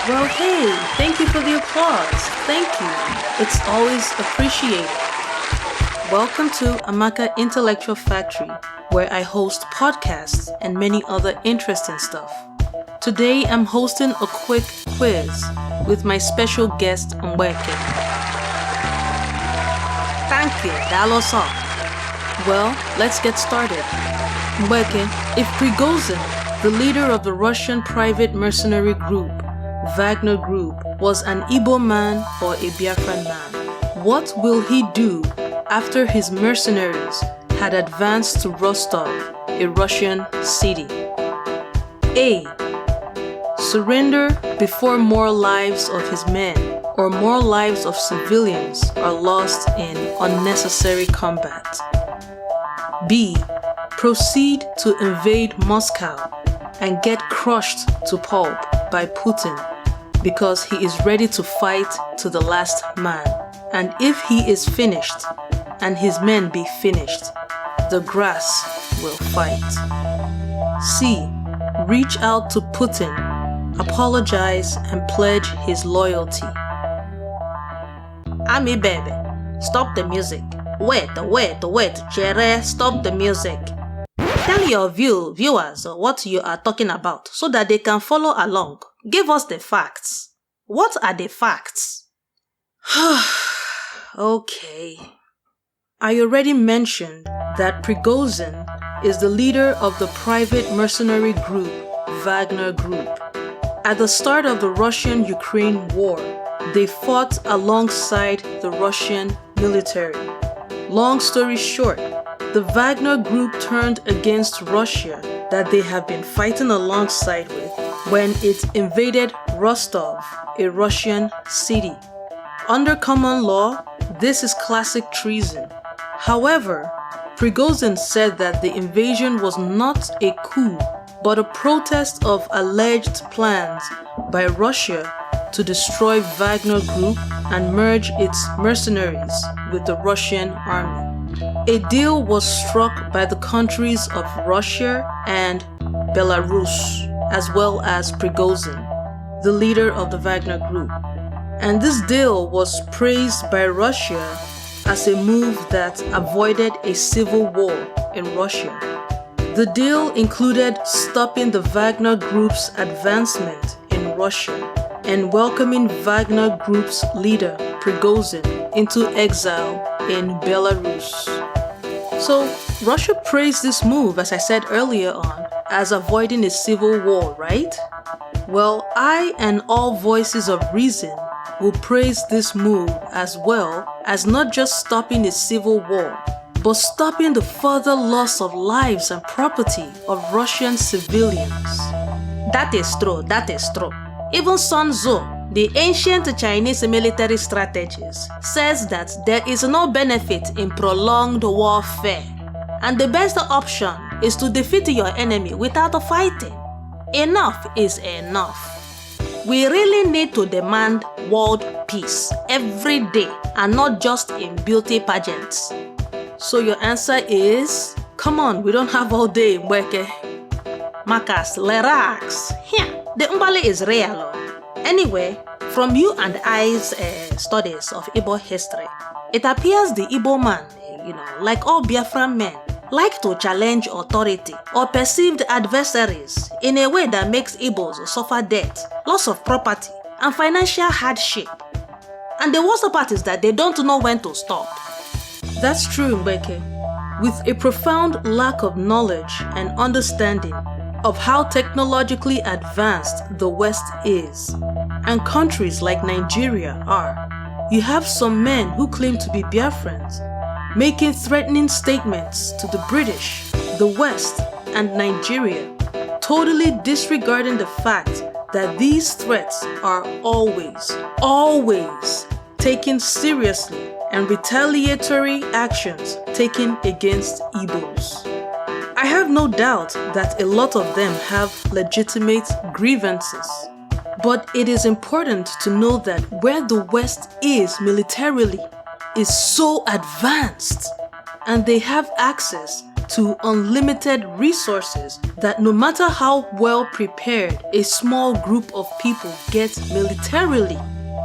Well, hey, thank you for the applause. Thank you. It's always appreciated. Welcome to Amaka Intellectual Factory, where I host podcasts and many other interesting stuff. Today, I'm hosting a quick quiz with my special guest, Mgbeke. Thank you, Daloso. Well, let's get started. Mgbeke, if Prigozhin, the leader of the Russian private mercenary group, Wagner Group, was an Igbo man or a Biafran man, what will he do after his mercenaries had advanced to Rostov, a Russian city? A. Surrender before more lives of his men or more lives of civilians are lost in unnecessary combat. B. Proceed to invade Moscow and get crushed to pulp by Putin because he is ready to fight to the last man. And if he is finished and his men be finished, the grass will fight. C. Reach out to Putin, apologize and pledge his loyalty. Ami baby, stop the music. Wait, Chere, stop the music. Tell your viewers what you are talking about so that they can follow along. Give us the facts. What are the facts? Okay. I already mentioned that Prigozhin is the leader of the private mercenary group, Wagner Group. At the start of the Russian-Ukraine war, they fought alongside the Russian military. Long story short, the Wagner Group turned against Russia that they have been fighting alongside with when it invaded Rostov, a Russian city. Under common law, this is classic treason. However, Prigozhin said that the invasion was not a coup, but a protest of alleged plans by Russia to destroy Wagner Group and merge its mercenaries with the Russian army. A deal was struck by the countries of Russia and Belarus, as well as Prigozhin, the leader of the Wagner Group. And this deal was praised by Russia as a move that avoided a civil war in Russia. The deal included stopping the Wagner Group's advancement in Russia and welcoming Wagner Group's leader, Prigozhin, into exile in Belarus. So, Russia praised this move, as I said earlier on, as avoiding a civil war, right? Well, I and all voices of reason will praise this move as well as not just stopping a civil war, but stopping the further loss of lives and property of Russian civilians. That is true. Even Sun Tzu, the ancient Chinese military strategist, says that there is no benefit in prolonged warfare, and the best option is to defeat your enemy without fighting. Enough is enough. We really need to demand world peace every day and not just in beauty pageants. So your answer is, come on, we don't have all day, Mgbeke. Marcus, relax. Here, the Umbali is real. Anyway, from you and I's studies of Igbo history, it appears the Igbo man, like all Biafran men, like to challenge authority or perceived adversaries in a way that makes Igbos suffer death, loss of property, and financial hardship. And the worst part is that they don't know when to stop. That's true, Mgbeke. With a profound lack of knowledge and understanding of how technologically advanced the West is, and countries like Nigeria are, you have some men who claim to be Biafrans making threatening statements to the British, the West, and Nigeria, totally disregarding the fact that these threats are always taken seriously and retaliatory actions taken against Igbos. I have no doubt that a lot of them have legitimate grievances, but it is important to know that where the West is militarily is so advanced, and they have access to unlimited resources that no matter how well prepared a small group of people gets militarily,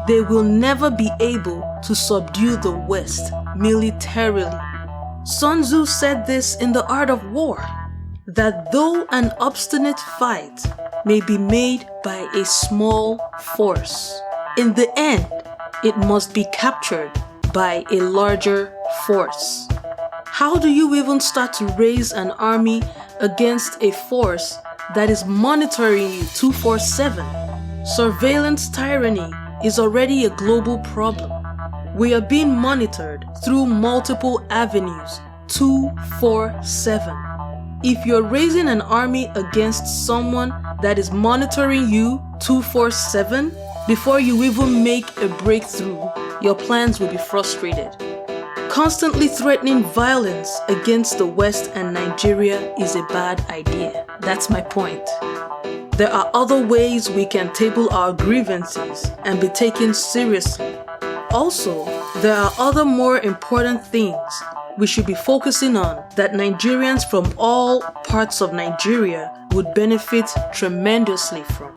they will never be able to subdue the West militarily. Sun Tzu said this in The Art of War, that though an obstinate fight may be made by a small force, in the end, it must be captured by a larger force. How do you even start to raise an army against a force that is monitoring you 24/7? Surveillance tyranny is already a global problem. We are being monitored through multiple avenues 24/7. If you're raising an army against someone that is monitoring you 24/7, before you even make a breakthrough, your plans will be frustrated. Constantly threatening violence against the West and Nigeria is a bad idea. That's my point. There are other ways we can table our grievances and be taken seriously. Also, there are other more important things we should be focusing on that Nigerians from all parts of Nigeria would benefit tremendously from.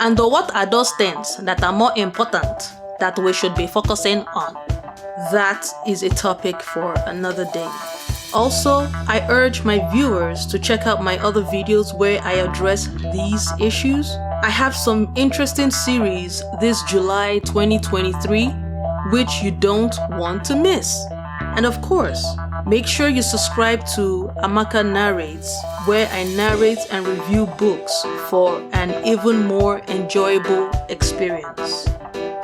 And what are those things that are more important that we should be focusing on? That is a topic for another day. Also, I urge my viewers to check out my other videos where I address these issues. I have some interesting series this July 2023 which you don't want to miss. And of course, make sure you subscribe to Amaka Narrates, where I narrate and review books for an even more enjoyable experience.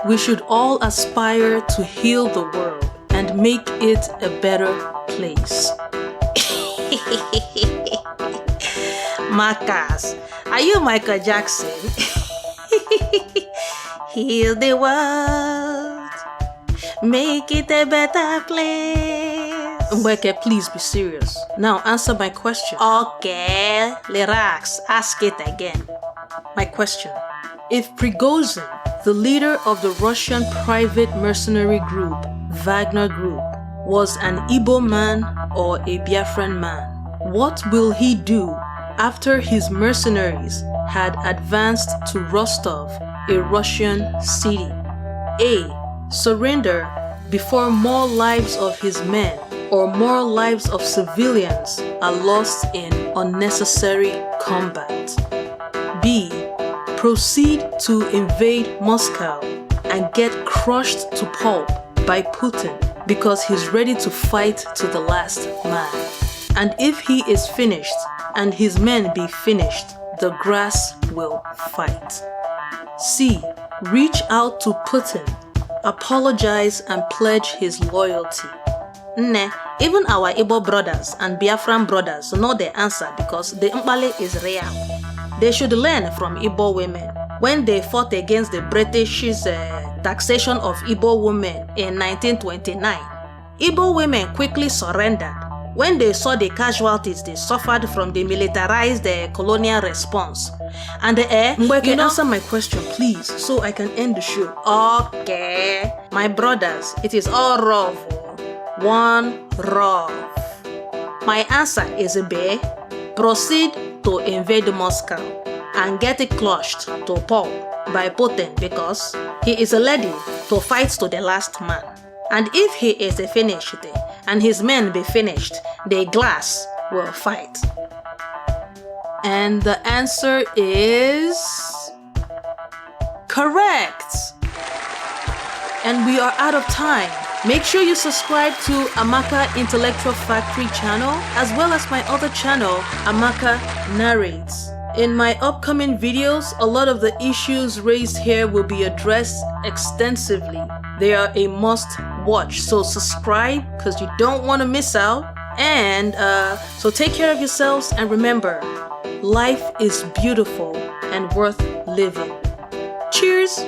We should all aspire to heal the world and make it a better place. Marcus, are you Michael Jackson? Heal the world, make it a better place. Mgbeke, please be serious. Now answer my question. Okay, relax. Ask it again. My question. If Prigozhin, the leader of the Russian private mercenary group, Wagner Group, was an Igbo man or a Biafran man, what will he do after his mercenaries had advanced to Rostov, a Russian city? A. Surrender before more lives of his men or more lives of civilians are lost in unnecessary combat. B. Proceed to invade Moscow and get crushed to pulp by Putin because he's ready to fight to the last man. And if he is finished and his men be finished, the grass will fight. C. Reach out to Putin, apologize and pledge his loyalty. Even our Igbo brothers and Biafran brothers know the answer because the Mbale is real. They should learn from Igbo women. When they fought against the British's taxation of Igbo women in 1929, Igbo women quickly surrendered when they saw the casualties they suffered from the militarized colonial response. And Mgbeke, answer my question, please, so I can end the show. Okay, my brothers, it is all rough. One rough. My answer is B. Proceed to invade Moscow and get it crushed to pulp by Putin because he is ready to fight to the last man. And if he is finished and his men be finished, the glass will fight. And the answer is correct. And we are out of time. Make sure you subscribe to Amaka Intellectual Factory channel as well as my other channel, Amaka Narrates. In my upcoming videos, a lot of the issues raised here will be addressed extensively. They are a must watch, so subscribe because you don't want to miss out. And so take care of yourselves and remember, life is beautiful and worth living. Cheers!